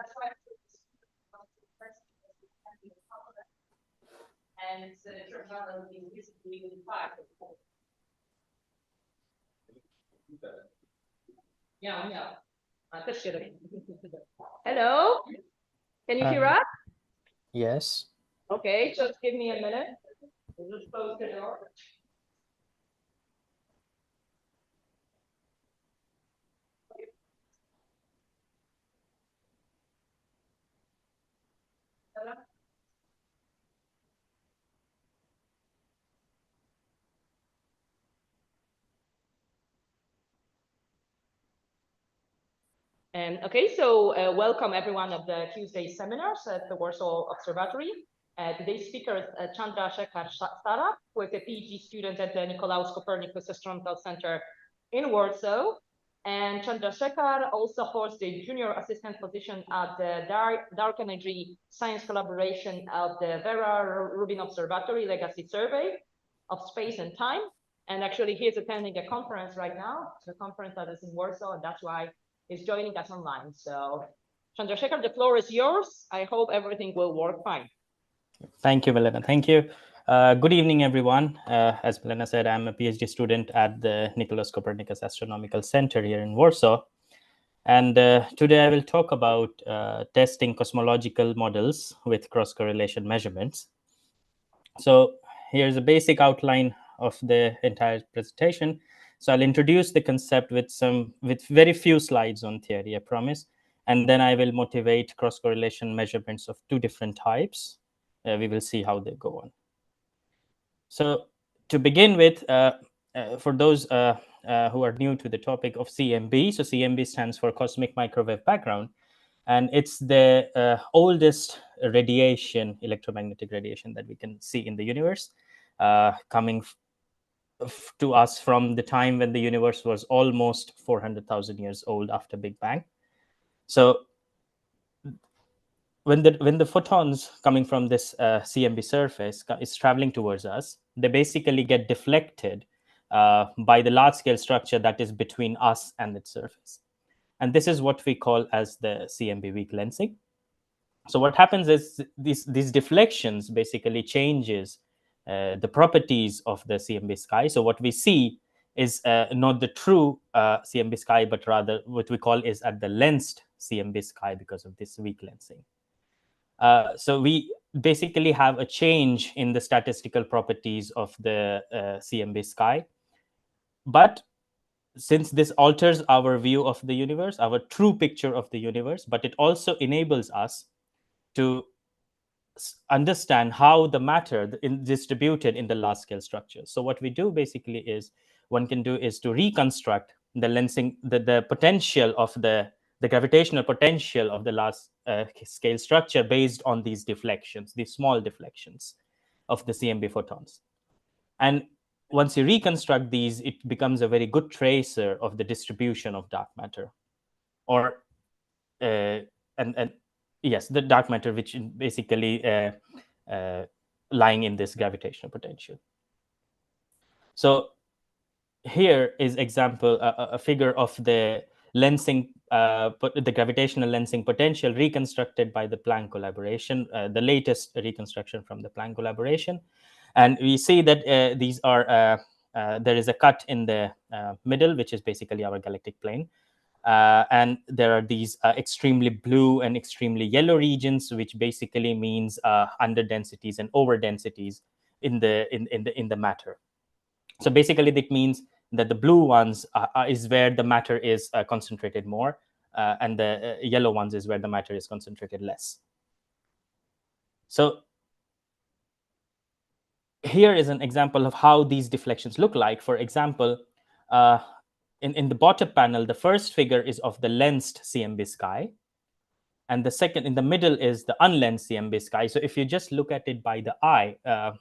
That's why and it turns out that we basically five. Yeah. Hello? Can you hear us? Yes. Okay, just give me a minute. We'll just close the door. Okay, so welcome everyone of the Tuesday seminars at the Warsaw Observatory. Today's speaker is Chandra Shekhar Saraf, who is a PhD student at the Nicolaus Copernicus Astronomical Center in Warsaw. And Chandra Shekhar also holds the junior assistant position at the Dark Energy Science Collaboration of the Vera Rubin Observatory Legacy Survey of Space and Time. And actually, he is attending a conference right now, the conference that is in Warsaw, and that's why he's joining us online. So, Chandra Shekhar, the floor is yours. I hope everything will work fine. Thank you, Milena. Thank you. Good evening, everyone. As Milena said, I'm a PhD student at the Nicolaus Copernicus Astronomical Center here in Warsaw. And today I will talk about testing cosmological models with cross-correlation measurements. So here's a basic outline of the entire presentation. So I'll introduce the concept with very few slides on theory, I promise. And then I will motivate cross-correlation measurements of two different types. We will see how they go on. So to begin with, for those who are new to the topic of CMB, so CMB stands for Cosmic Microwave Background, and it's the oldest radiation, electromagnetic radiation that we can see in the universe, coming to us from the time when the universe was almost 400,000 years old after Big Bang. So when the photons coming from this CMB surface is traveling towards us, they basically get deflected by the large-scale structure that is between us and its surface. And this is what we call as the CMB weak lensing. So what happens is these deflections basically changes the properties of the CMB sky. So what we see is not the true CMB sky, but rather what we call is at the lensed CMB sky because of this weak lensing. So we basically have a change in the statistical properties of the CMB sky. But since this alters our view of the universe, our true picture of the universe, but it also enables us to understand how the matter is distributed in the large scale structure. So what we do basically is to reconstruct the lensing, the potential of the gravitational potential of the large scale structure based on these deflections, these small deflections of the CMB photons. And once you reconstruct these, it becomes a very good tracer of the distribution of dark matter, or yes, the dark matter, which basically lying in this gravitational potential. So here is example a figure of the lensing, the gravitational lensing potential reconstructed by the Planck collaboration, the latest reconstruction from the Planck collaboration. And we see that these are there is a cut in the middle, which is basically our galactic plane. And there are these extremely blue and extremely yellow regions, which basically means underdensities and overdensities in the matter. So basically, that means that the blue ones is where the matter is concentrated more, and the yellow ones is where the matter is concentrated less. So here is an example of how these deflections look like. For example, in the bottom panel, the first figure is of the lensed CMB sky. And the second in the middle is the unlensed CMB sky. So if you just look at it by the eye,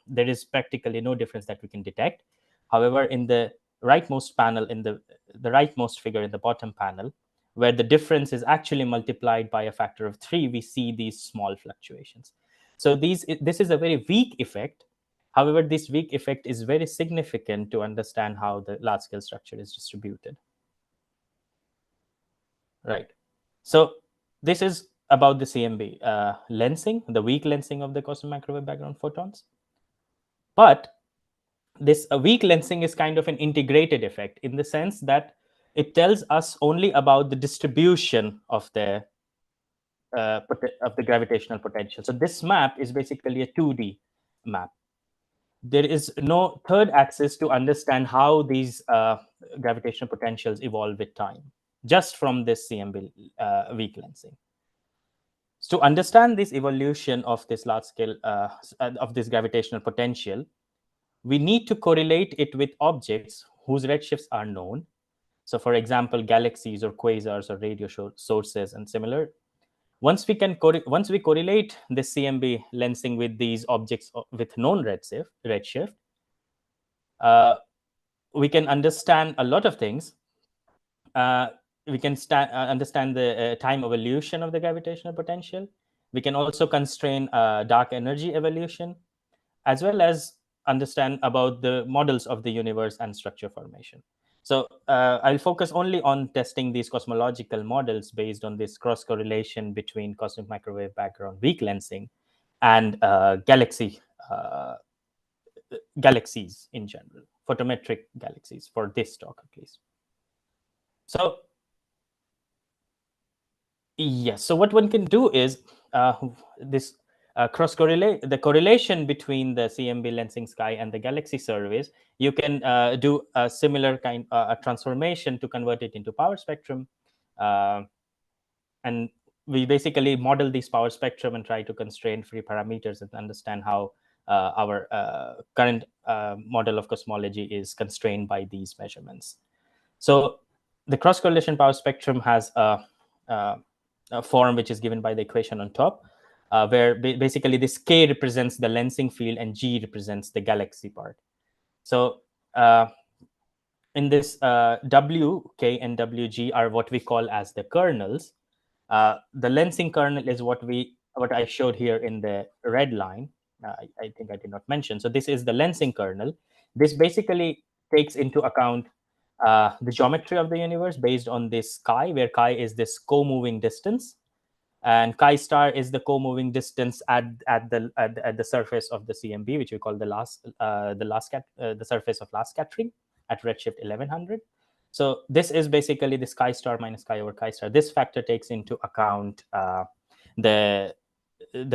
there is practically no difference that we can detect. However, in the rightmost panel, in the rightmost figure in the bottom panel, where the difference is actually multiplied by a factor of 3, we see these small fluctuations. So this is a very weak effect. However, this weak effect is very significant to understand how the large-scale structure is distributed. Right. So this is about the CMB lensing, the weak lensing of the cosmic microwave background photons. But this weak lensing is kind of an integrated effect in the sense that it tells us only about the distribution of the gravitational potential. So this map is basically a 2D map. There is no third axis to understand how these gravitational potentials evolve with time, just from this CMB weak lensing. So to understand this evolution of this large scale of this gravitational potential, we need to correlate it with objects whose redshifts are known. So for example, galaxies or quasars or radio sources and similar. Once we correlate the CMB lensing with these objects with known redshift, we can understand a lot of things. We can understand the time evolution of the gravitational potential. We can also constrain dark energy evolution, as well as understand about the models of the universe and structure formation. So I'll focus only on testing these cosmological models based on this cross correlation between cosmic microwave background weak lensing and galaxies in general, photometric galaxies for this talk at least. So yes, so what one can do is this the correlation between the CMB lensing sky and the galaxy surveys. You can do a similar kind a transformation to convert it into power spectrum, and we basically model these power spectrum and try to constrain free parameters and understand how our current model of cosmology is constrained by these measurements. So the cross correlation power spectrum has a form which is given by the equation on top, where basically this K represents the lensing field and G represents the galaxy part. So in this W, K, and WG are what we call as the kernels. The lensing kernel is what I showed here in the red line. I think I did not mention. So this is the lensing kernel. This basically takes into account the geometry of the universe based on this chi, where chi is this co-moving distance, and chi star is the co-moving distance at the surface of the CMB, which we call the surface of last scattering at redshift 1100. So this is basically this chi star minus chi over chi star. This factor takes into account the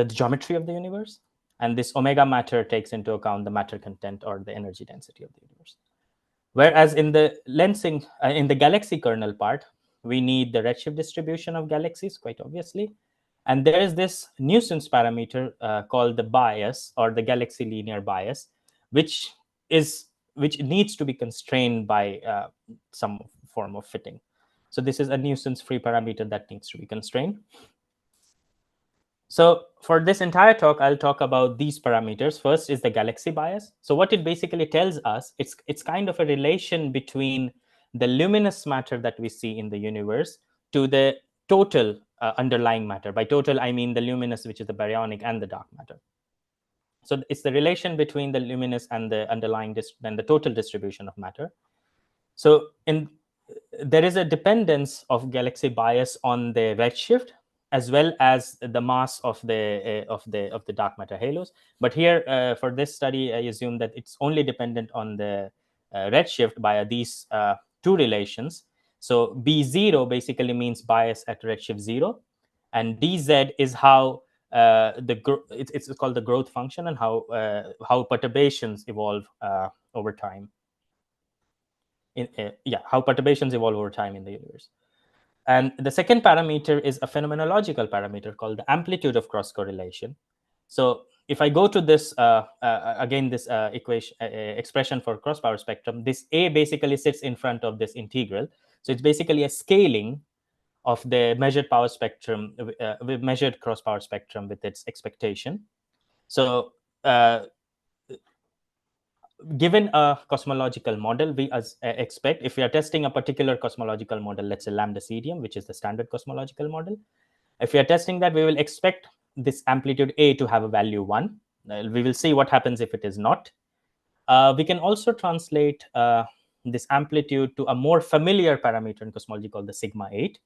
geometry of the universe, and this omega matter takes into account the matter content or the energy density of the universe. Whereas in the lensing, in the galaxy kernel part, we need the redshift distribution of galaxies, quite obviously. And there is this nuisance parameter called the bias, or the galaxy linear bias, which needs to be constrained by some form of fitting. So this is a nuisance-free parameter that needs to be constrained. So for this entire talk, I'll talk about these parameters. First is the galaxy bias. So what it basically tells us, it's kind of a relation between the luminous matter that we see in the universe to the total underlying matter. By total, I mean the luminous, which is the baryonic, and the dark matter. So it's the relation between the luminous and the underlying and the total distribution of matter. So there is a dependence of galaxy bias on the redshift, as well as the mass of the dark matter halos. But here, for this study, I assume that it's only dependent on the redshift via these two relations. So B0 basically means bias at redshift 0, and DZ is how it's called the growth function, and how perturbations evolve over time. How perturbations evolve over time in the universe. And the second parameter is a phenomenological parameter called the amplitude of cross correlation. So if I go to this again, this expression for cross power spectrum, this A basically sits in front of this integral. So it's basically a scaling of the measured power spectrum, with measured cross power spectrum with its expectation. So given a cosmological model, we expect, if we are testing a particular cosmological model, let's say ΛCDM, which is the standard cosmological model, if we are testing that, we will expect this amplitude A to have a value 1. We will see what happens if it is not. We can also translate this amplitude to a more familiar parameter in cosmology called the sigma 8.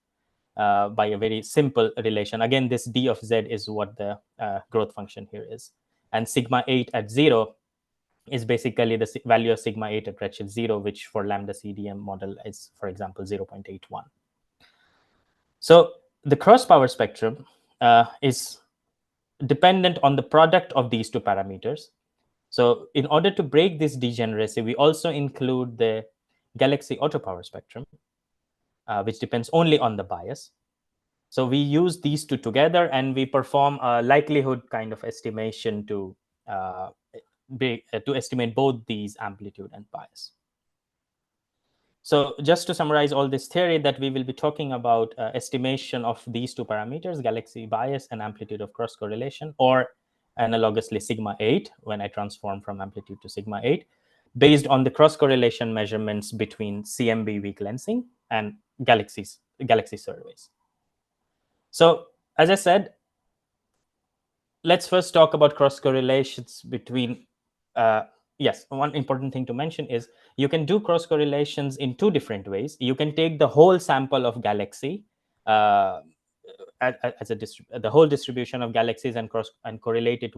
by a very simple relation. Again, this d of z is what the growth function here is. And sigma 8 at 0 is basically the value of sigma 8 at redshift 0, which for lambda CDM model is, for example, 0.81. So the cross power spectrum is dependent on the product of these two parameters. So in order to break this degeneracy, we also include the galaxy autopower spectrum, which depends only on the bias. So we use these two together and we perform a likelihood kind of estimation to estimate both these amplitude and bias. So just to summarize all this theory, that we will be talking about estimation of these two parameters, galaxy bias and amplitude of cross correlation, or analogously sigma 8 when I transform from amplitude to sigma 8, based on the cross correlation measurements between CMB weak lensing and galaxy surveys. So as I said, let's first talk about cross correlations between yes, one important thing to mention is you can do cross correlations in two different ways. You can take the whole sample of galaxy as the whole distribution of galaxies and correlate it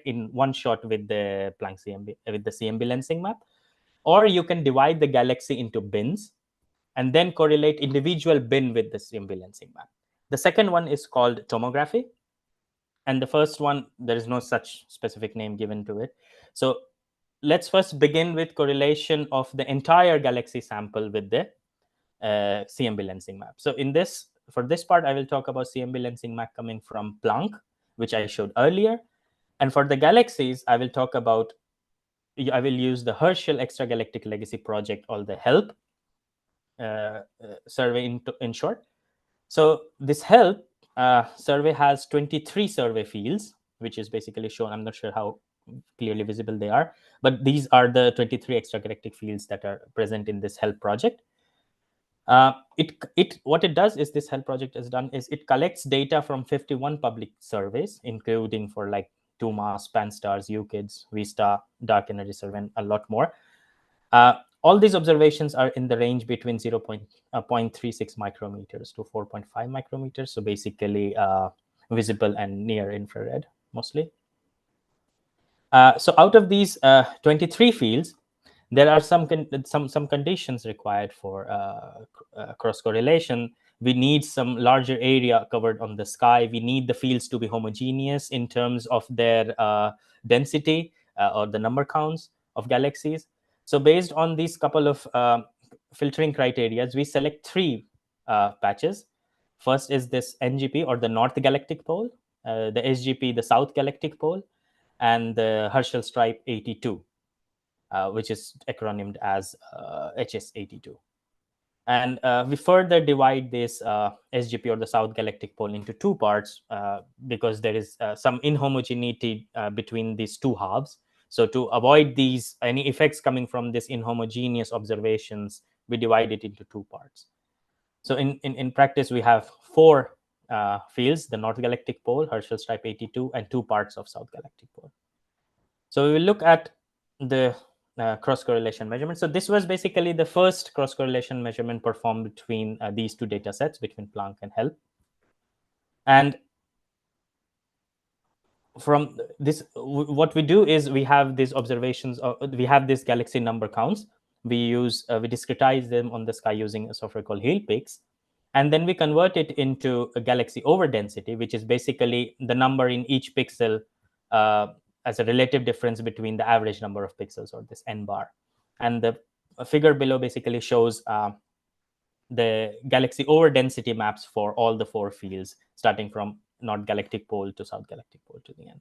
in one shot with the Planck CMB with the CMB lensing map, or you can divide the galaxy into bins and then correlate individual bin with the CMB lensing map. The second one is called tomography, and the first one, there is no such specific name given to it. So let's first begin with correlation of the entire galaxy sample with the CMB lensing map. So for this part, I will talk about CMB lensing map coming from Planck, which I showed earlier. And for the galaxies, I will use the Herschel Extragalactic Legacy Project, or the HELP survey in short. So this HELP survey has 23 survey fields, which is basically shown. I'm not sure how clearly visible they are, but these are the 23 extragalactic fields that are present in this HELP project. What it does is, this HELP project has done is it collects data from 51 public surveys, including for like 2MASS, PanSTARRS, UKIDS, VISTA, Dark Energy Survey, and a lot more. All these observations are in the range between 0.36 micrometers to 4.5 micrometers. So basically visible and near infrared mostly. So out of these 23 fields, there are some conditions required for cross correlation. We need some larger area covered on the sky. We need the fields to be homogeneous in terms of their density or the number counts of galaxies. So based on these couple of filtering criteria, we select three patches. First is this NGP, or the North Galactic Pole, the SGP, the South Galactic Pole, and the Herschel Stripe 82, which is acronymed as HS82. And we further divide this SGP, or the South Galactic Pole, into two parts because there is some inhomogeneity between these two halves. So to avoid any effects coming from this inhomogeneous observations, we divide it into two parts. So in practice, we have four fields: the North Galactic Pole, Herschel Stripe 82, and two parts of South Galactic Pole. So we will look at the cross correlation measurement. So this was basically the first cross correlation measurement performed between these two data sets, between Planck and HELP. And from this, what we do is we have these observations, we have these galaxy number counts. We discretize them on the sky using a software called HealPix. And then we convert it into a galaxy overdensity, which is basically the number in each pixel as a relative difference between the average number of pixels, or this n bar. And the figure below basically shows the galaxy overdensity maps for all the four fields, starting from North Galactic Pole to South Galactic Pole to the end.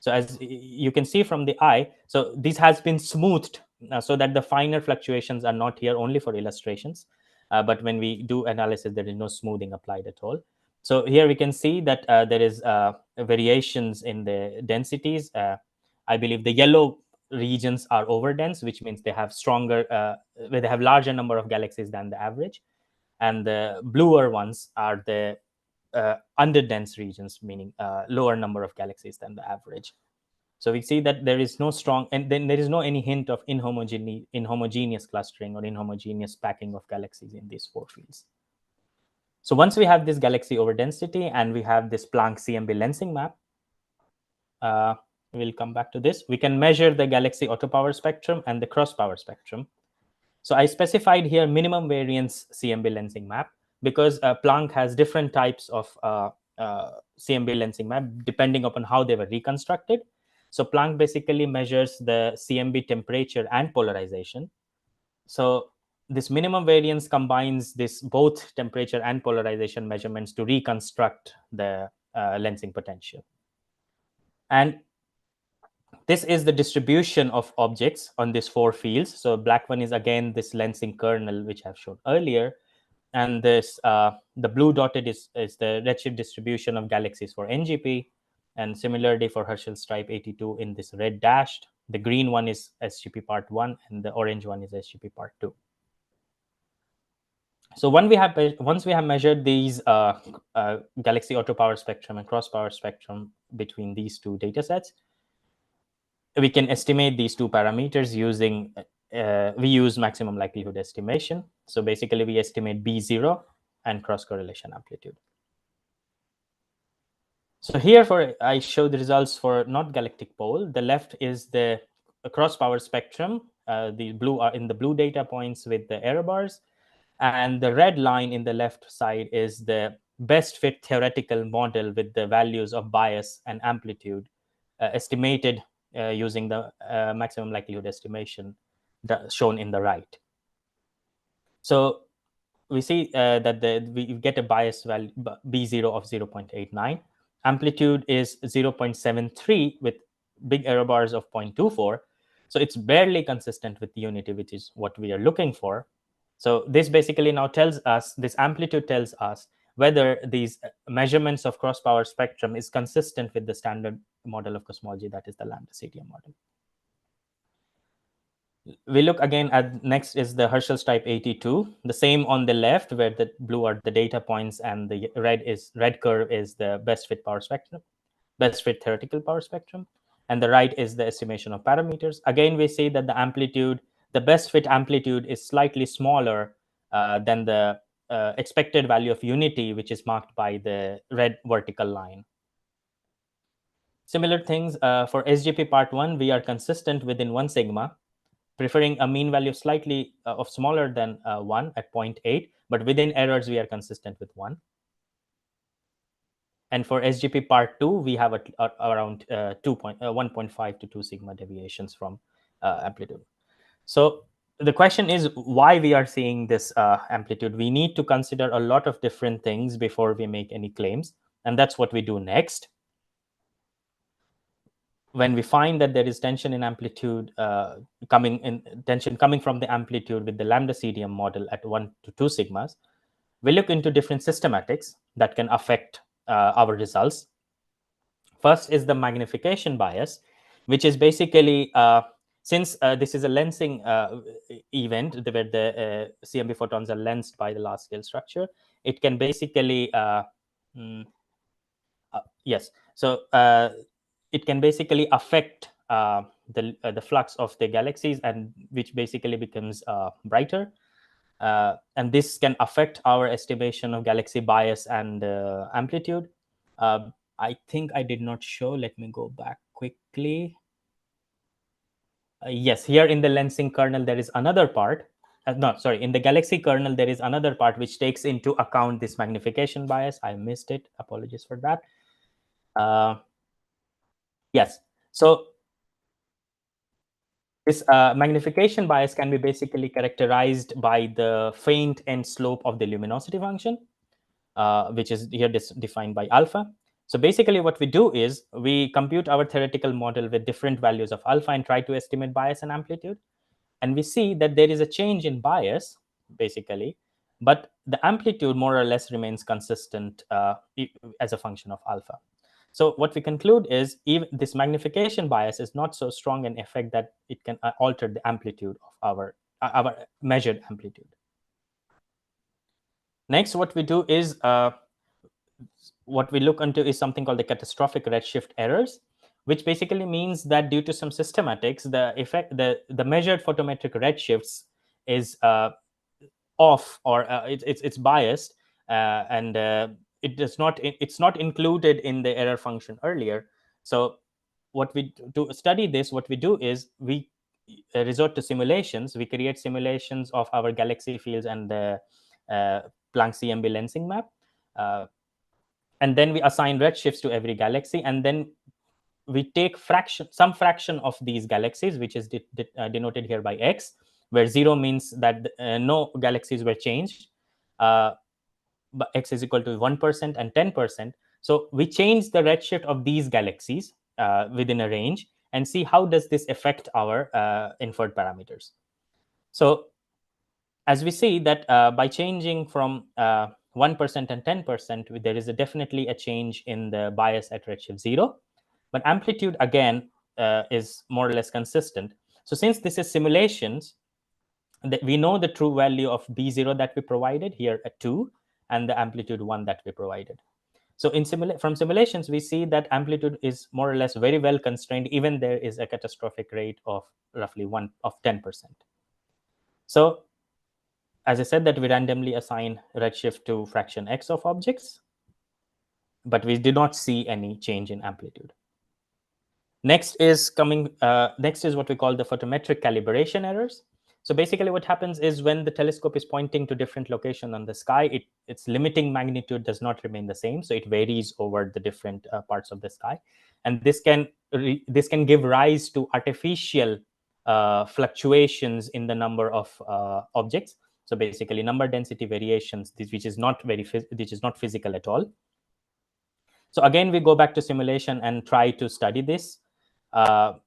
So as you can see from the eye, so this has been smoothed so that the finer fluctuations are not here, only for illustrations. But when we do analysis, there is no smoothing applied at all. So here we can see that there is variations in the densities. I believe the yellow regions are overdense, which means they have they have larger number of galaxies than the average. And the bluer ones are the underdense regions, meaning lower number of galaxies than the average. So we see that there is no strong, and then there is no any hint of inhomogeneous clustering or inhomogeneous packing of galaxies in these four fields. So once we have this galaxy over density and we have this Planck CMB lensing map, we'll come back to this. We can measure the galaxy autopower spectrum and the cross power spectrum. So I specified here minimum variance CMB lensing map because Planck has different types of CMB lensing map depending upon how they were reconstructed. So Planck basically measures the CMB temperature and polarization. So this minimum variance combines this both temperature and polarization measurements to reconstruct the lensing potential. And this is the distribution of objects on these four fields. So black one is again this lensing kernel, which I've shown earlier. And this the blue dotted is the redshift distribution of galaxies for NGP. And similarly for Herschel stripe 82 in this red dashed. The green one is SGP part 1 and the orange one is SGP part 2. So once we have measured these galaxy autopower spectrum and cross power spectrum between these two data sets, we can estimate these two parameters using we use maximum likelihood estimation. So basically we estimate B0 and cross correlation amplitude. So here I show the results for not galactic pole. The left is the cross power spectrum. The blue are in the blue data points with the error bars. And the red line in the left side is the best fit theoretical model with the values of bias and amplitude estimated using the maximum likelihood estimation shown in the right. So we see that we get a bias value B0 of 0.89. Amplitude is 0.73 with big error bars of 0.24. So it's barely consistent with unity, which is what we are looking for. So this basically now tells us, this amplitude tells us whether these measurements of cross power spectrum is consistent with the standard model of cosmology, that is the ΛCDM model. We look again at next is the Herschel stripe 82, the same on the left where the blue are the data points and the red curve is the best fit power spectrum, best fit theoretical power spectrum, and the right is the estimation of parameters. Again, we see that the amplitude, the best fit amplitude is slightly smaller than the expected value of unity, which is marked by the red vertical line. Similar things for SGP part 1, we are consistent within 1 sigma, preferring a mean value slightly of smaller than 1 at 0.8, but within errors, we are consistent with 1. And for SGP part 2, we have around 1.5 to 2 sigma deviations from amplitude. So the question is why we are seeing this amplitude. We need to consider a lot of different things before we make any claims. And that's what we do next. When we find that there is tension in amplitude coming from the amplitude with the ΛCDM model at 1 to 2 sigmas, we look into different systematics that can affect our results. First is the magnification bias, which is basically since this is a lensing event where the CMB photons are lensed by the large scale structure, it can basically yes. So it can basically affect the flux of the galaxies, and which basically becomes brighter. And this can affect our estimation of galaxy bias and amplitude. I think I did not show. Let me go back quickly. Yes, here in the lensing kernel, there is another part. No, sorry, in the galaxy kernel, there is another part which takes into account this magnification bias. I missed it. Apologies for that. Yes, so this magnification bias can be basically characterized by the faint end slope of the luminosity function, which is here defined by alpha. So basically what we do is we compute our theoretical model with different values of alpha and try to estimate bias and amplitude. And we see that there is a change in bias, basically, but the amplitude more or less remains consistent as a function of alpha. So what we conclude is even this magnification bias is not so strong an effect that it can alter the amplitude of our measured amplitude. Next, what we do is what we look into is something called the catastrophic redshift errors, which basically means that due to some systematics, the measured photometric redshifts is off, or it's biased and it does not. It's not included in the error function earlier. So what we to study this, what we do is we resort to simulations. We create simulations of our galaxy fields and the Planck CMB lensing map, and then we assign redshifts to every galaxy, and then we take some fraction of these galaxies, which is denoted here by x, where 0 means that no galaxies were changed, but x is equal to 1% and 10%. So we change the redshift of these galaxies within a range and see how does this affect our inferred parameters. So as we see that by changing from 1% and 10%, there is definitely a change in the bias at redshift 0. But amplitude, again, is more or less consistent. So since this is simulations, we know the true value of B0 that we provided here at 2 and the amplitude 1 that we provided. So from simulations, we see that amplitude is more or less very well constrained, even there is a catastrophic rate of roughly 10%. So as I said, that we randomly assign redshift to fraction x of objects, but we did not see any change in amplitude. Next is what we call the photometric calibration errors. So basically what happens is when the telescope is pointing to different location on the sky, its limiting magnitude does not remain the same. So it varies over the different parts of the sky. And this can give rise to artificial fluctuations in the number of objects. So basically number density variations, which is not physical at all. So again, we go back to simulation and try to study this. But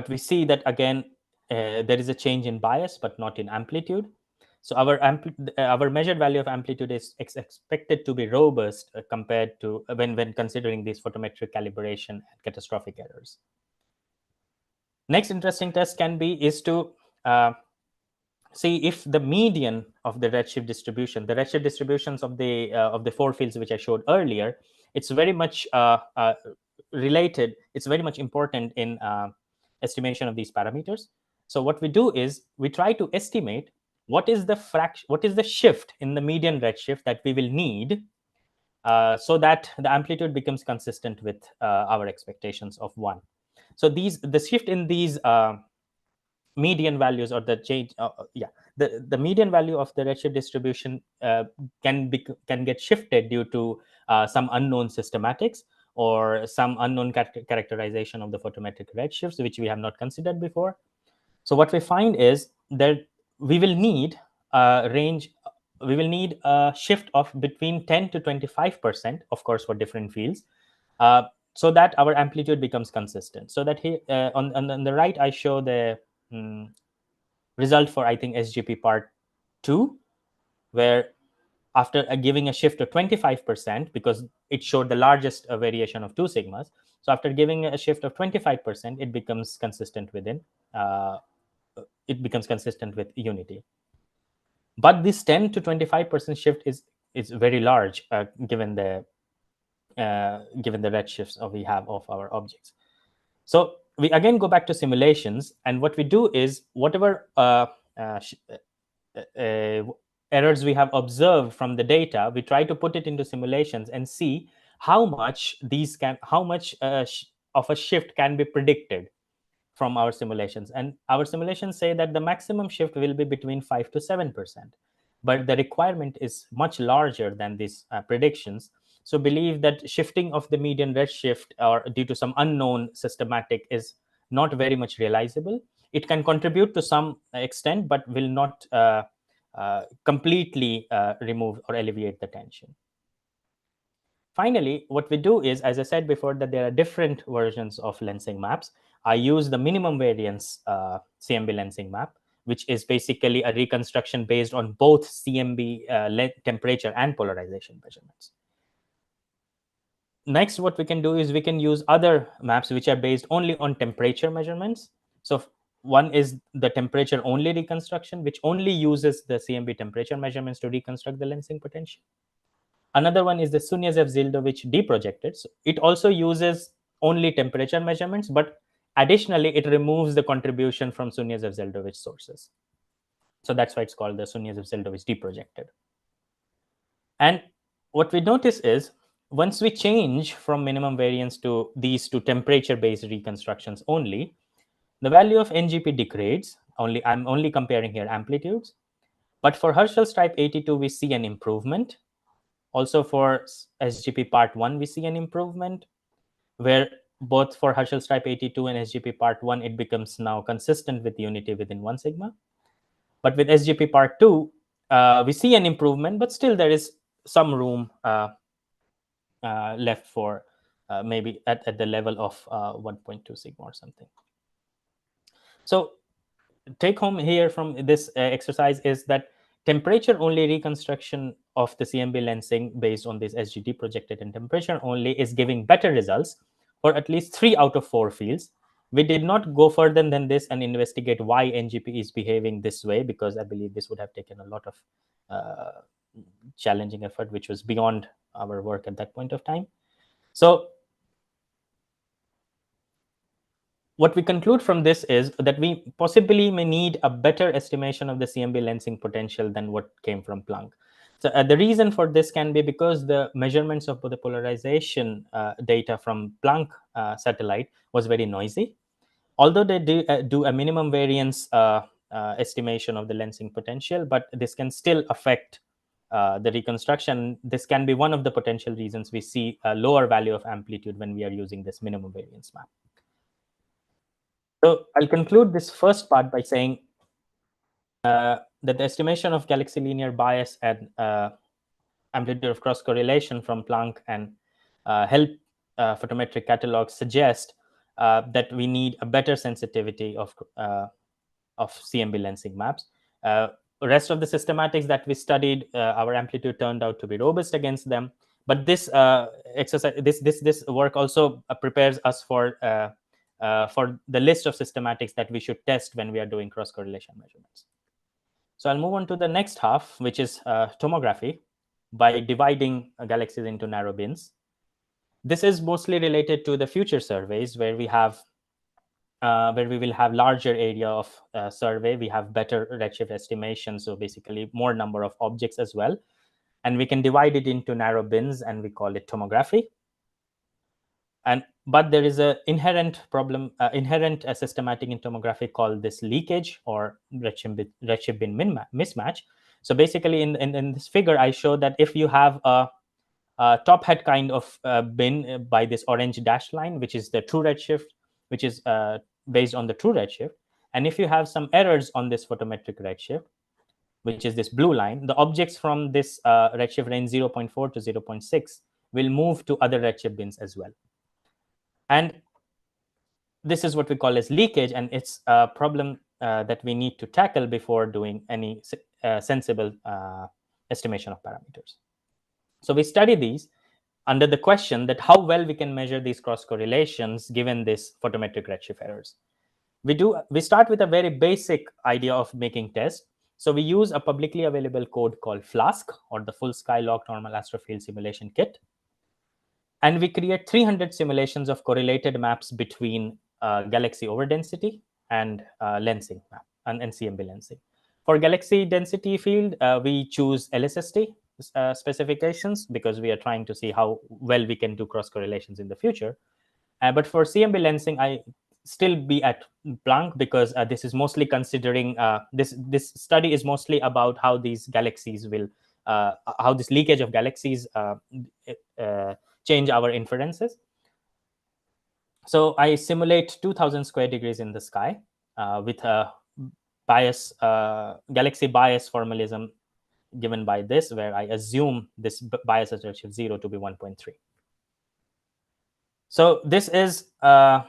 we see that again, there is a change in bias, but not in amplitude. So our measured value of amplitude is expected to be robust compared to when considering these photometric calibration and catastrophic errors. Next interesting test is to see if the median of the redshift distribution, the redshift distributions of the 4 fields which I showed earlier, it's very much related. It's very much important in estimation of these parameters. So what we do is we try to estimate what is the shift in the median redshift that we will need so that the amplitude becomes consistent with our expectations of 1. So the shift in these median values, or the change, the median value of the redshift distribution can get shifted due to some unknown systematics or some unknown characterization of the photometric redshifts, which we have not considered before. So what we find is that we will need a shift of between 10 to 25%, of course, for different fields, so that our amplitude becomes consistent. So that here on the right, I show the result for, I think, SGP part 2, where after giving a shift of 25%, because it showed the largest variation of 2 sigmas. So after giving a shift of 25%, it becomes consistent with unity. But this 10 to 25% shift is very large given the redshifts we have of our objects. So we again go back to simulations, and what we do is whatever errors we have observed from the data, we try to put it into simulations and see how much of a shift can be predicted from our simulations. And our simulations say that the maximum shift will be between 5 to 7%, but the requirement is much larger than these predictions. So believe that shifting of the median redshift, or due to some unknown systematic, is not very much realizable. It can contribute to some extent, but will not completely remove or alleviate the tension. Finally, what we do is, as I said before, that there are different versions of lensing maps. I use the minimum variance CMB lensing map, which is basically a reconstruction based on both CMB temperature and polarization measurements. Next, what we can do is we can use other maps which are based only on temperature measurements. So one is the temperature only reconstruction, which only uses the CMB temperature measurements to reconstruct the lensing potential. Another one is the Sunyazev-Zildovich deprojected. So it also uses only temperature measurements, but additionally, it removes the contribution from Sunyazev-Zildovich sources. So that's why it's called the Sunyazev-Zildovich deprojected. And what we notice is once we change from minimum variance to these to temperature-based reconstructions only, the value of NGP degrades. I'm only comparing here amplitudes. But for Herschel stripe 82, we see an improvement. Also for SGP part 1, we see an improvement, where both for Herschel stripe 82 and SGP part 1, it becomes now consistent with unity within 1 sigma. But with SGP part 2, we see an improvement, but still there is some room left for maybe at the level of 1.2 sigma or something. So take home here from this exercise is that temperature only reconstruction of the CMB lensing based on this SGD projected in temperature only is giving better results for at least 3 out of 4 fields. We did not go further than this and investigate why NGP is behaving this way, because I believe this would have taken a lot of challenging effort, which was beyond our work at that point of time. So what we conclude from this is that we possibly may need a better estimation of the CMB lensing potential than what came from Planck. So the reason for this can be because the measurements of the polarization data from Planck satellite was very noisy. Although they do a minimum variance estimation of the lensing potential, but this can still affect the reconstruction. This can be one of the potential reasons we see a lower value of amplitude when we are using this minimum variance map. So I'll conclude this first part by saying that the estimation of galaxy linear bias and amplitude of cross correlation from Planck and HELP photometric catalogs suggest that we need a better sensitivity of CMB lensing maps. Rest of the systematics that we studied, our amplitude turned out to be robust against them. But this exercise, this work also prepares us for the list of systematics that we should test when we are doing cross correlation measurements. So I'll move on to the next half, which is tomography by dividing galaxies into narrow bins. This is mostly related to the future surveys where we have where we will have larger area of survey. We have better redshift estimation, so basically more number of objects as well, and we can divide it into narrow bins, and we call it tomography. But there is an inherent problem, inherent systematic in tomography called this leakage or redshift bin mismatch. So basically, in this figure, I show that if you have a top hat kind of bin by this orange dashed line, which is the true redshift, which is based on the true redshift, and if you have some errors on this photometric redshift, which is this blue line, the objects from this redshift range 0.4 to 0.6 will move to other redshift bins as well. And this is what we call as leakage, and it's a problem that we need to tackle before doing any sensible estimation of parameters. So we study these under the question that how well we can measure these cross correlations given this photometric redshift errors. We start with a very basic idea of making tests. So we use a publicly available code called FLASK, or the Full Sky Log Normal Astrofield Simulation Kit. And we create 300 simulations of correlated maps between galaxy overdensity and lensing map and CMB lensing. For galaxy density field, we choose LSST specifications because we are trying to see how well we can do cross correlations in the future. But for CMB lensing, I still be at Planck because this is mostly considering this study is mostly about how these galaxies will how this leakage of galaxies change our inferences. So I simulate 2000 square degrees in the sky with a bias, galaxy bias formalism given by this, where I assume this bias at redshift 0 to be 1.3. So this is a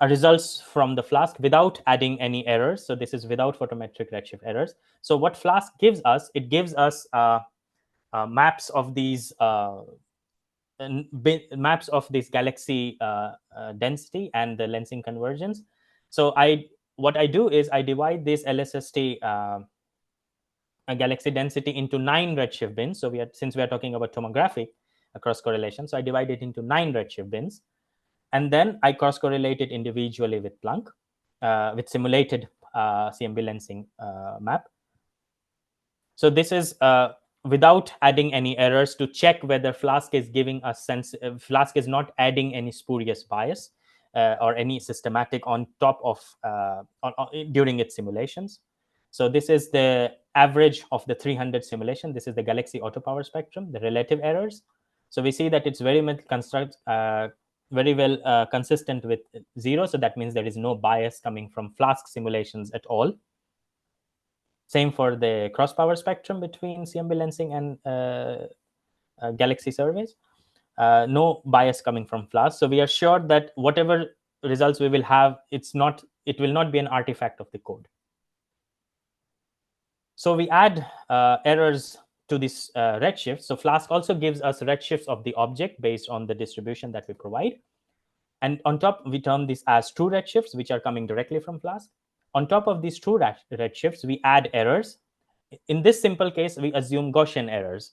results from the FLASK without adding any errors. So this is without photometric redshift errors. So what FLASK gives us, it gives us maps of these galaxy density and the lensing convergence. So what I do is I divide this LSST galaxy density into 9 redshift bins. So since we are talking about tomography cross correlation, so I divide it into 9 redshift bins, and then I cross correlate it individually with Planck with simulated CMB lensing map. So this is without adding any errors to check whether Flask is giving us Flask is not adding any spurious bias or any systematic on top of during its simulations. So this is the average of the 300 simulation. This is the Galaxy auto power spectrum, the relative errors. So we see that it's very much very well consistent with 0. So that means there is no bias coming from Flask simulations at all. Same for the cross power spectrum between CMB lensing and Galaxy surveys. No bias coming from Flask. So we are sure that whatever results we will have, it will not be an artifact of the code. So we add errors to this redshift. So Flask also gives us redshifts of the object based on the distribution that we provide. And on top, we term this as true redshifts, which are coming directly from Flask. On top of these true redshifts, we add errors. In this simple case, we assume Gaussian errors.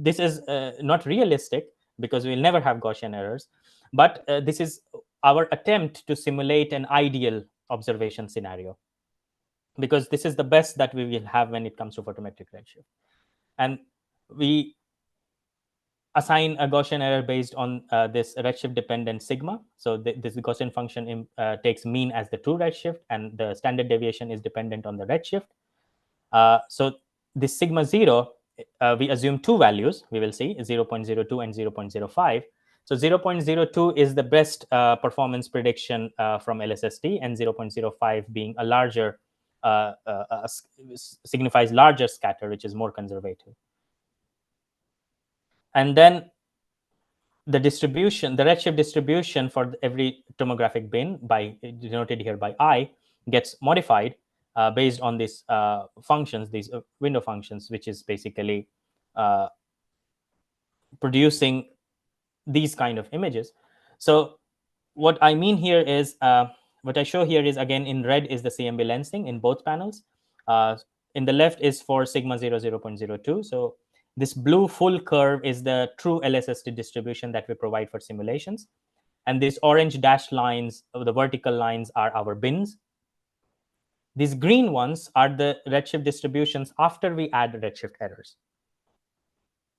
This is not realistic because we'll never have Gaussian errors. But this is our attempt to simulate an ideal observation scenario, because this is the best that we will have when it comes to photometric redshift. And we assign a Gaussian error based on this redshift dependent sigma. So this Gaussian function takes mean as the true redshift, and the standard deviation is dependent on the redshift. So this sigma 0, we assume two values, we will see 0.02 and 0.05. So 0.02 is the best performance prediction from LSST, and 0.05 being a larger, signifies larger scatter, which is more conservative. And then the distribution, the redshift distribution for every tomographic bin, denoted here by I, gets modified based on these functions, these window functions, which is basically producing these kind of images. So what I mean here is, what I show here is, again, in red is the CMB lensing in both panels. In the left is for sigma 0, 0.02. So this blue full curve is the true LSST distribution that we provide for simulations. And these orange dashed lines, the vertical lines, are our bins. These green ones are the redshift distributions after we add redshift errors.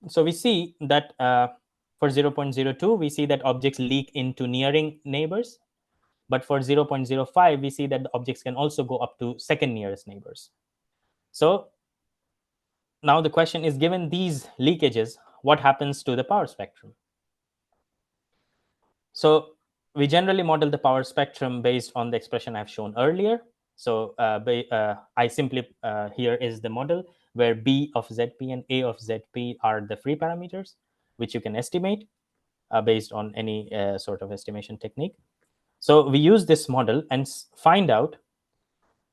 So we see that for 0.02, we see that objects leak into nearing neighbors. But for 0.05, we see that the objects can also go up to second nearest neighbors. So now the question is, given these leakages, what happens to the power spectrum? So we generally model the power spectrum based on the expression I've shown earlier. So I simply, here is the model where B of ZP and A of ZP are the free parameters, which you can estimate based on any sort of estimation technique. So we use this model and find out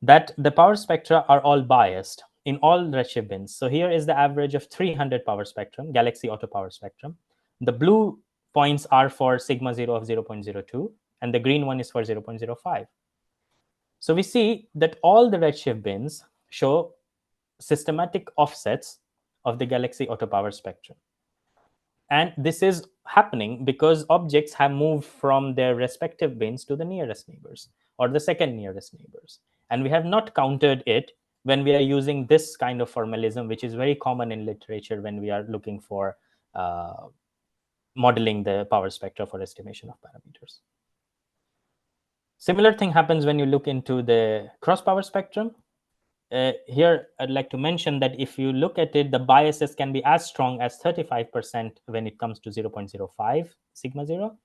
that the power spectra are all biased in all redshift bins. So here is the average of 300 power spectrum, Galaxy auto power spectrum. The blue points are for sigma 0 of 0.02, and the green one is for 0.05. So we see that all the redshift bins show systematic offsets of the Galaxy auto power spectrum. And this is happening because objects have moved from their respective bins to the nearest neighbors or the second nearest neighbors. And we have not counted it when we are using this kind of formalism, which is very common in literature when we are looking for modeling the power spectra for estimation of parameters. Similar thing happens when you look into the cross power spectrum. Here, I'd like to mention that if you look at it, the biases can be as strong as 35% when it comes to 0.05 sigma 0,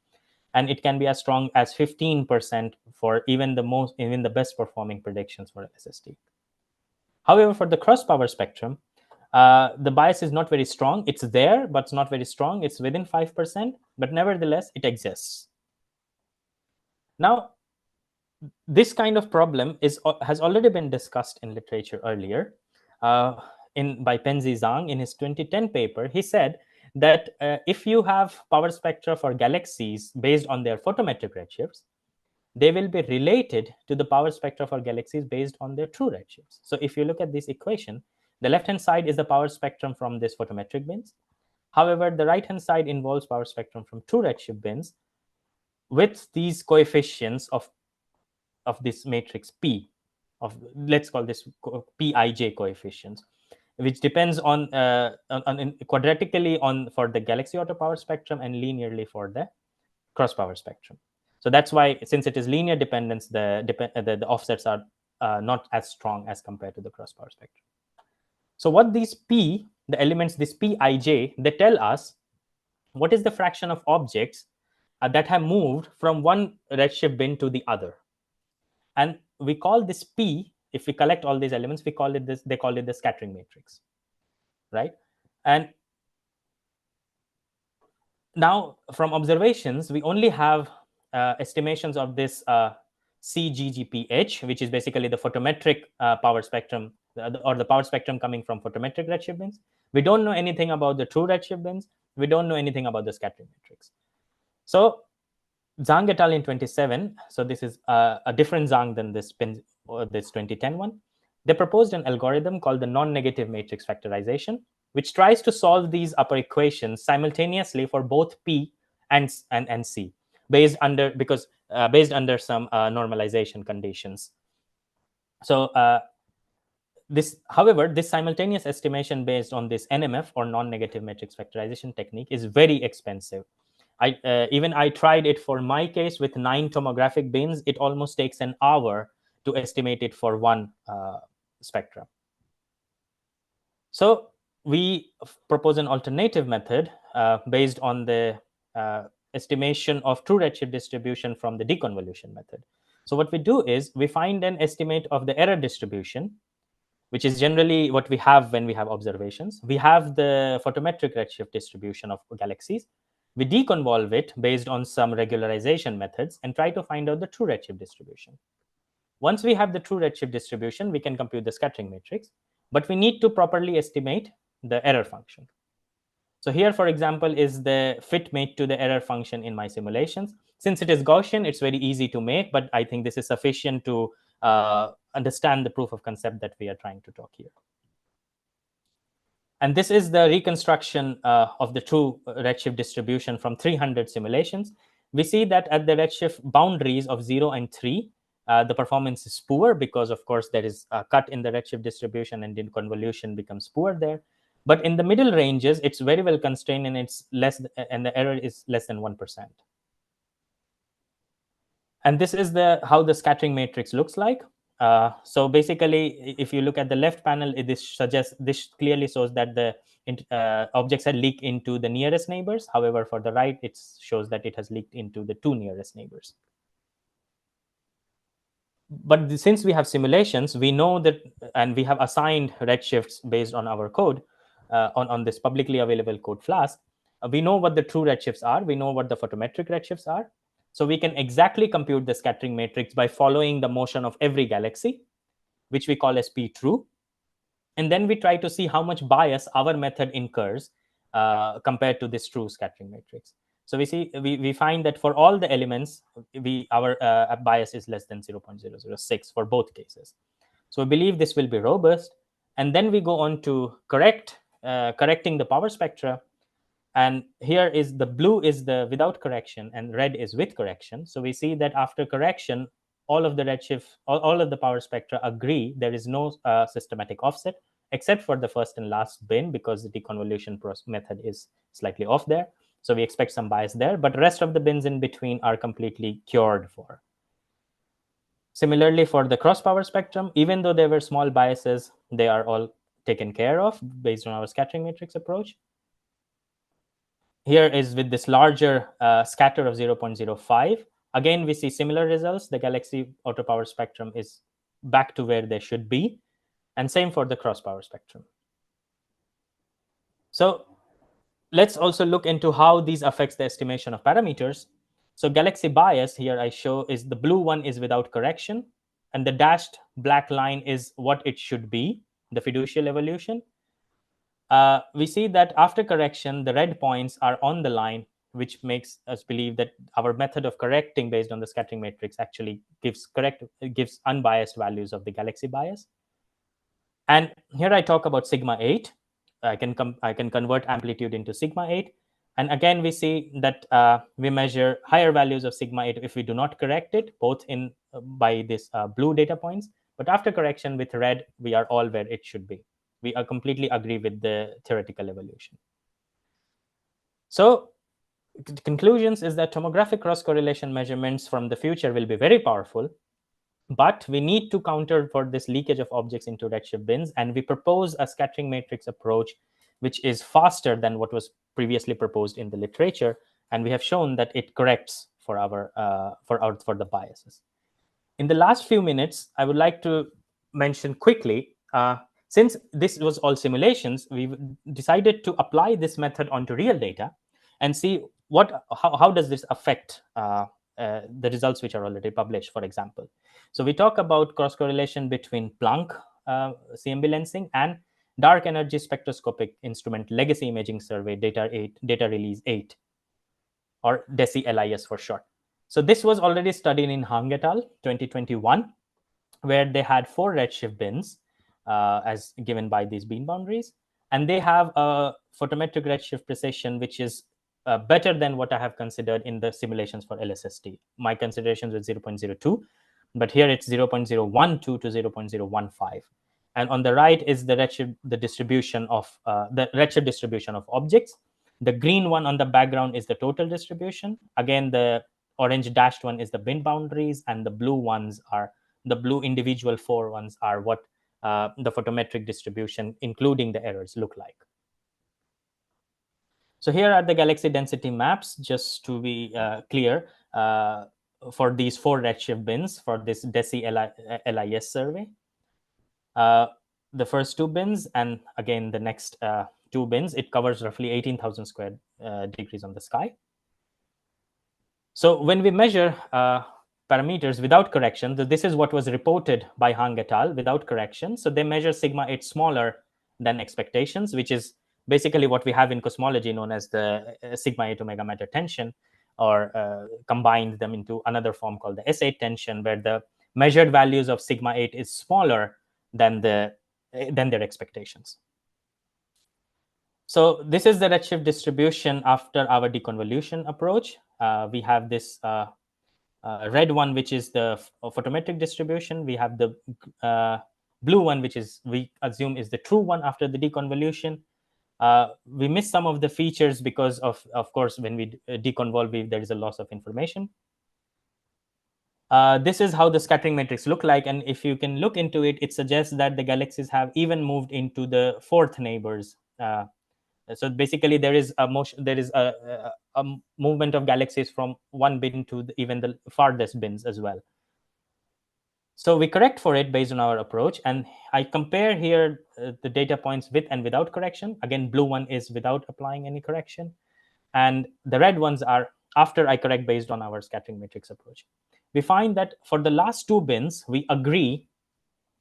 and it can be as strong as 15% for even the best performing predictions for LSST. However, for the cross power spectrum, the bias is not very strong. It's there, but it's not very strong. It's within 5%, but nevertheless, it exists. Now, this kind of problem has already been discussed in literature earlier. By Penzi Zhang in his 2010 paper, he said that if you have power spectra for galaxies based on their photometric redshifts, they will be related to the power spectra for galaxies based on their true redshifts. So if you look at this equation, the left-hand side is the power spectrum from this photometric bins. However, the right-hand side involves power spectrum from true redshift bins with these coefficients of this matrix P, let's call this Pij coefficients, which depends on quadratically on for the galaxy auto power spectrum and linearly for the cross power spectrum. So that's why, since it is linear dependence, the offsets are not as strong as compared to the cross power spectrum. So what these P, the elements, this Pij, they tell us what is the fraction of objects that have moved from one redshift bin to the other. And we call this P, if we collect all these elements, we call it this, they call it the scattering matrix, right? And now from observations, we only have estimations of this CGGPH, which is basically the photometric power spectrum, or the power spectrum coming from photometric redshift bins. We don't know anything about the true redshift bins. We don't know anything about the scattering matrix. So Zhang et al. In 27, so this is a different Zhang than this 2010 one. They proposed an algorithm called the non-negative matrix factorization, which tries to solve these upper equations simultaneously for both P and C, based under some normalization conditions. So however, this simultaneous estimation based on this NMF, or non-negative matrix factorization technique, is very expensive. Even I tried it for my case with 9 tomographic bins. It almost takes an hour to estimate it for one spectrum. So we propose an alternative method based on the estimation of true redshift distribution from the deconvolution method. So what we do is we find an estimate of the error distribution, which is generally what we have when we have observations. We have the photometric redshift distribution of galaxies. We deconvolve it based on some regularization methods and try to find out the true redshift distribution. Once we have the true redshift distribution, we can compute the scattering matrix, but we need to properly estimate the error function. So here, for example, is the fit mate to the error function in my simulations. Since it is Gaussian, it's very easy to make, but I think this is sufficient to understand the proof of concept that we are trying to talk here. And this is the reconstruction of the true redshift distribution from 300 simulations. We see that at the redshift boundaries of 0 and 3, the performance is poor because, of course, there is a cut in the redshift distribution and deconvolution becomes poor there. But in the middle ranges, it's very well constrained, and it's less, and the error is less than 1%. And this is how the scattering matrix looks like. So basically, if you look at the left panel, this clearly shows that the objects are leaked into the nearest neighbors. However, for the right, it shows that it has leaked into the 2 nearest neighbors. But since we have simulations, we know that, and we have assigned redshifts based on our code, on this publicly available code Flask. We know what the true redshifts are. We know what the photometric redshifts are. So we can exactly compute the scattering matrix by following the motion of every galaxy, which we call as P true. And then we try to see how much bias our method incurs compared to this true scattering matrix. So we find that for all the elements, our bias is less than 0.006 for both cases. So we believe this will be robust. And then we go on to correcting the power spectra. And here is the blue is the without correction and red is with correction. So we see that after correction, all of the redshift, all of the power spectra agree there is no systematic offset, except for the first and last bin, because the deconvolution method is slightly off there. So we expect some bias there, but the rest of the bins in between are completely cured for. Similarly, for the cross power spectrum, even though there were small biases, they are all taken care of based on our scattering matrix approach. Here is with this larger scatter of 0.05. Again, we see similar results. The galaxy auto power spectrum is back to where they should be. And same for the cross power spectrum. So let's also look into how these affects the estimation of parameters. So galaxy bias here I show is the blue one is without correction. And the dashed black line is what it should be, the fiducial evolution. We see that after correction, the red points are on the line, which makes us believe that our method of correcting based on the scattering matrix actually gives unbiased values of the galaxy bias. And here I talk about sigma 8. I can convert amplitude into sigma 8. And again, we see that we measure higher values of sigma 8 if we do not correct it, both by this blue data points. But after correction with red, we are all where it should be. We completely agree with the theoretical evolution. So the conclusions is that tomographic cross-correlation measurements from the future will be very powerful, but we need to counter for this leakage of objects into redshift bins, and we propose a scattering matrix approach which is faster than what was previously proposed in the literature, and we have shown that it corrects for the biases. In the last few minutes, I would like to mention quickly, since this was all simulations, we decided to apply this method onto real data and see how does this affect the results which are already published, for example. So we talk about cross-correlation between Planck CMB lensing and dark energy spectroscopic instrument legacy imaging survey data release 8, or DESI-LIS for short. So this was already studied in Hang et al. 2021, where they had 4 redshift bins as given by these beam boundaries. And they have a photometric redshift precision, which is better than what I have considered in the simulations for LSST. My considerations were 0.02, but here it's 0.012 to 0.015. And on the right is the redshift, distribution of objects. The green one on the background is the total distribution. Again, the orange dashed one is the bin boundaries, and the blue individual 4 ones are what the photometric distribution, including the errors, look like. So here are the galaxy density maps, just to be clear, for these 4 redshift bins for this DESI-LIS survey. The first 2 bins, and again the next 2 bins, it covers roughly 18,000 square degrees on the sky. So when we measure parameters without correction, this is what was reported by Hang et al. Without correction. So they measure sigma 8 smaller than expectations, which is basically what we have in cosmology known as the sigma 8 omega matter tension, or combined them into another form called the S8 tension, where the measured values of sigma 8 is smaller than their expectations. So this is the redshift distribution after our deconvolution approach. We have this red one, which is the photometric distribution. We have the blue one, which is, we assume, is the true one after the deconvolution. We miss some of the features because of course, when we deconvolve, there is a loss of information. This is how the scattering matrix look like, and if you can look into it, it suggests that the galaxies have even moved into the 4th neighbors. So basically, there is a motion, there is a movement of galaxies from one bin to even the farthest bins as well. So we correct for it based on our approach, and I compare here the data points with and without correction. Again, blue one is without applying any correction, and the red ones are after I correct based on our scattering matrix approach. We find that for the last 2 bins, we agree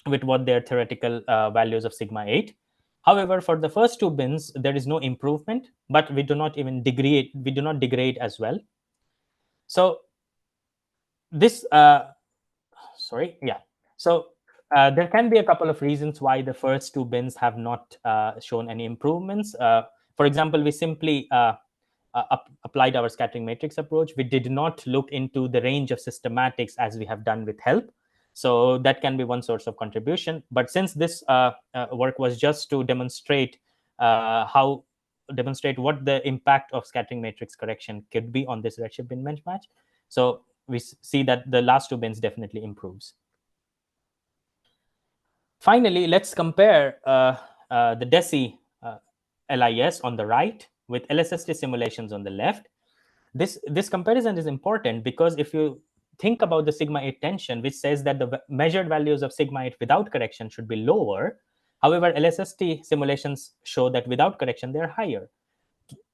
with what their theoretical values of sigma 8. However, for the first 2 bins, there is no improvement, but we do not even degrade. We do not degrade as well. So this, So there can be a couple of reasons why the first 2 bins have not shown any improvements. For example, we simply applied our scattering matrix approach. We did not look into the range of systematics as we have done with HELP. So that can be one source of contribution. But since this work was just to demonstrate what the impact of scattering matrix correction could be on this redshift bin mismatch, so we see that the last 2 bins definitely improves. Finally, let's compare the DESI-LIS on the right with LSST simulations on the left. This comparison is important because if you think about the sigma 8 tension, which says that the measured values of sigma 8 without correction should be lower. However, LSST simulations show that without correction, they're higher.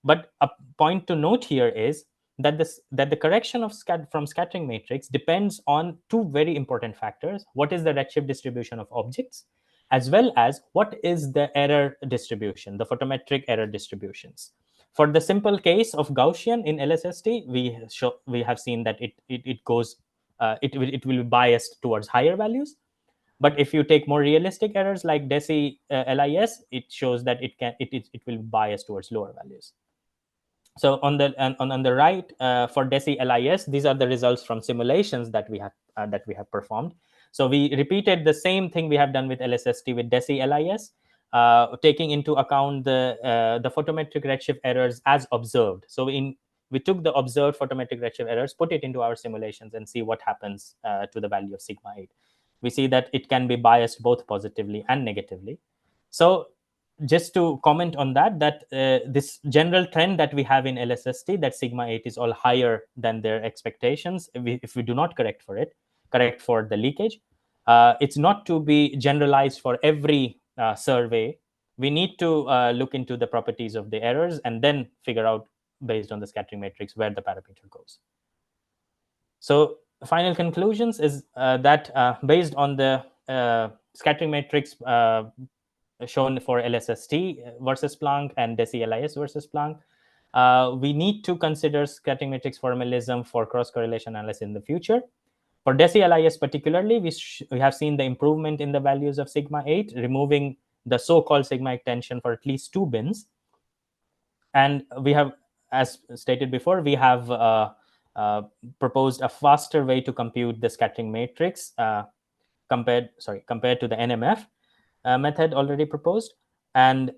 But a point to note here is that the correction from scattering matrix depends on 2 very important factors. What is the redshift distribution of objects, as well as what is the error distribution, the photometric error distributions. For the simple case of Gaussian in LSST, we have seen that it will be biased towards higher values. But if you take more realistic errors like DESI-LIS, it shows that it will be biased towards lower values. So on the right for DESI-LIS, these are the results from simulations that we have performed. So we repeated the same thing we have done with LSST with DESI-LIS. taking into account the photometric redshift errors as observed. So we took the observed photometric redshift errors, put it into our simulations, and see what happens to the value of sigma 8. We see that it can be biased both positively and negatively. So just to comment on that, this general trend that we have in LSST, that sigma 8 is all higher than their expectations, if we do not correct for the leakage. It's not to be generalized for every survey. We need to look into the properties of the errors and then figure out, based on the scattering matrix, where the parameter goes. So final conclusions is that based on the scattering matrix shown for LSST versus Planck and DESI-LIS versus Planck, we need to consider scattering matrix formalism for cross-correlation analysis in the future. For DESI-LIS particularly, we have seen the improvement in the values of sigma 8, removing the so-called sigma tension for at least 2 bins. And we have, as stated before, we have proposed a faster way to compute the scattering matrix compared to the NMF method already proposed. And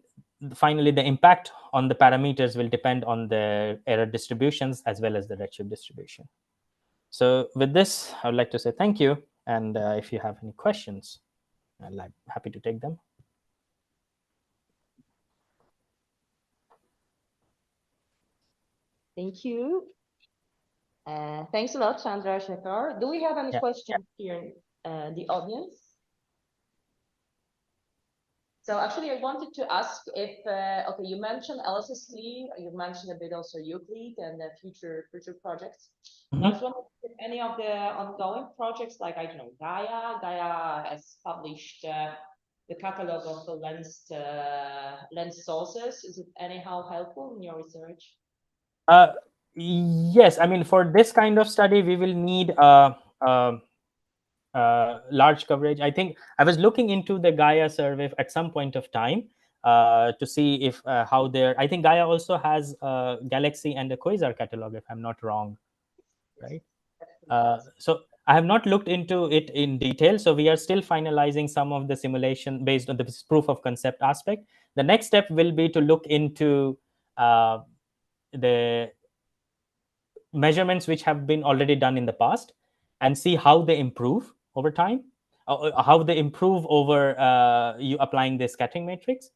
finally, the impact on the parameters will depend on the error distributions as well as the redshift distribution. So with this, I would like to say thank you. And if you have any questions, I'm happy to take them. Thank you. Thanks a lot, Chandra Shekhar. Do we have any questions here in the audience? So actually, I wanted to ask if, okay, you mentioned LSST, you mentioned a bit also Euclid and the future projects. I was wondering if any of the ongoing projects, like, I don't know, Gaia has published the catalog of the lens sources. Is it anyhow helpful in your research? Yes, I mean, for this kind of study, we will need large coverage. I think I was looking into the Gaia survey at some point of time to see if how I think Gaia also has a Galaxy and a Quasar catalog, if I'm not wrong, right? So I have not looked into it in detail. So we are still finalizing some of the simulation based on the proof of concept aspect. The next step will be to look into the measurements which have been already done in the past and see how they improve over time, how they improve over you applying the scattering matrix.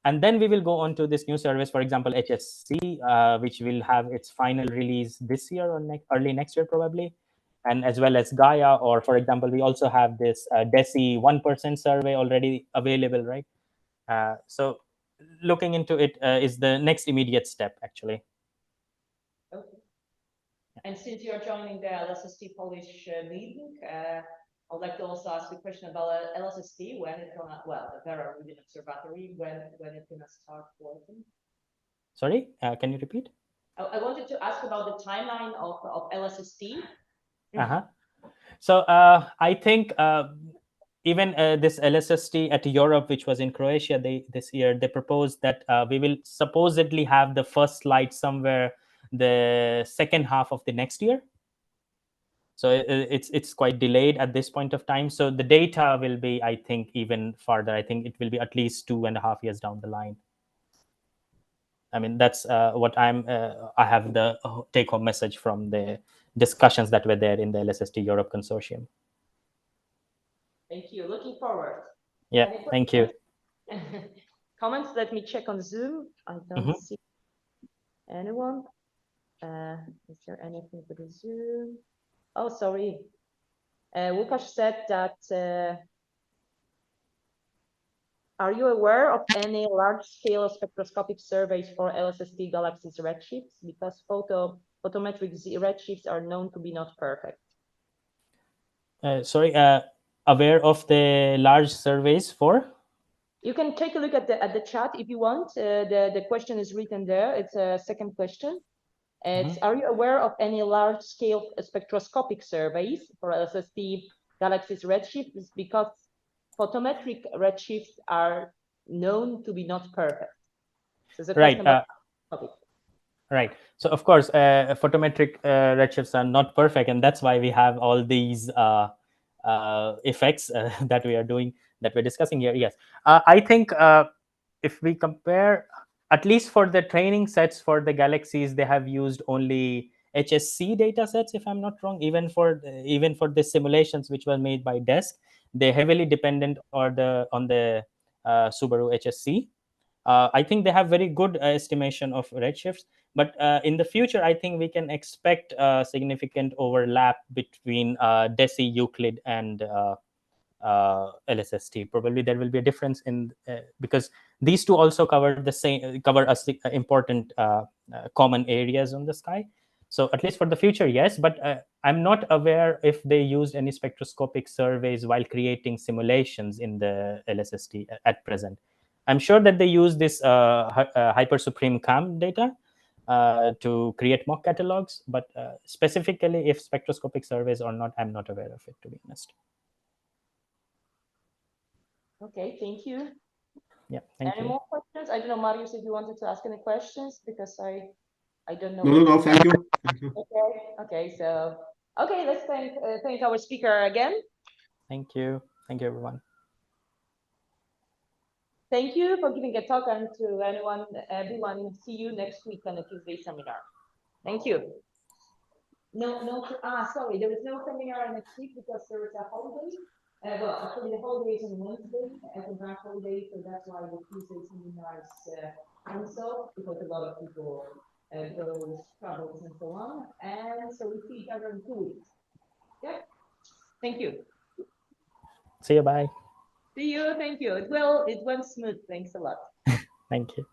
And then we will go on to this new service, for example, HSC, which will have its final release this year or early next year probably, and as well as Gaia, or for example, we also have this DESI 1% survey already available, right? So looking into it is the next immediate step, actually. Okay. And since you're joining the LSST Polish meeting, I would like to also ask a question about LSST, when it's gonna, well, the Vera Rubin Observatory, when it's gonna start working. Sorry, can you repeat? I wanted to ask about the timeline of LSST. So I think even this LSST at Europe, which was in Croatia this year, they proposed that we will supposedly have the first light somewhere the second half of the next year. So it's quite delayed at this point of time. So the data will be, I think, even farther. I think it will be at least 2.5 years down the line. I mean, that's what I have the take-home message from the discussions that were there in the LSST Europe Consortium. Thank you. Looking forward. Yeah, thank you. Comments? Let me check on Zoom. I don't see anyone. Is there anything for the Zoom? Oh, sorry. Łukasz said that, are you aware of any large-scale spectroscopic surveys for LSST galaxies redshifts? Because photometric redshifts are known to be not perfect. Sorry, aware of the large surveys for? You can take a look at the chat if you want. The question is written there. It's a second question. It's, are you aware of any large-scale spectroscopic surveys for LSST galaxies redshifts? Because photometric redshifts are known to be not perfect. So the right. topic. Right. So of course, photometric redshifts are not perfect, and that's why we have all these effects that we're discussing here. Yes, I think if we compare, at least for the training sets for the galaxies, they have used only HSC data sets, if I'm not wrong. Even for the simulations which were made by desk, they're heavily dependent on the Subaru HSC. I think they have very good estimation of redshifts, but in the future, I think we can expect significant overlap between DESI, Euclid, and LSST. Probably there will be a difference in because these two also cover important common areas on the sky. So at least for the future, yes, but I'm not aware if they used any spectroscopic surveys while creating simulations in the LSST at present. I'm sure that they use this hyper supreme CAM data to create mock catalogs, but specifically if spectroscopic surveys or not, I'm not aware of it, to be honest. Okay, thank you. Yeah, thank you. Any more questions? I don't know, Marius, if you wanted to ask any questions, because I don't know. No, thank you. Thank you. Okay, so let's thank our speaker again. Thank you everyone. Thank you for giving a talk, and to everyone, see you next week on the Tuesday seminar. Thank you. Sorry, there is no seminar next week because there is a holiday. Well, actually the holiday is on Wednesday as a bank holiday, so that's why the Tuesday seminar is canceled, because a lot of people go travels and so on. And so we see each other in 2 weeks. Yeah. Thank you. See you. Bye. See you. Thank you. It went smooth. Thanks a lot. Thank you.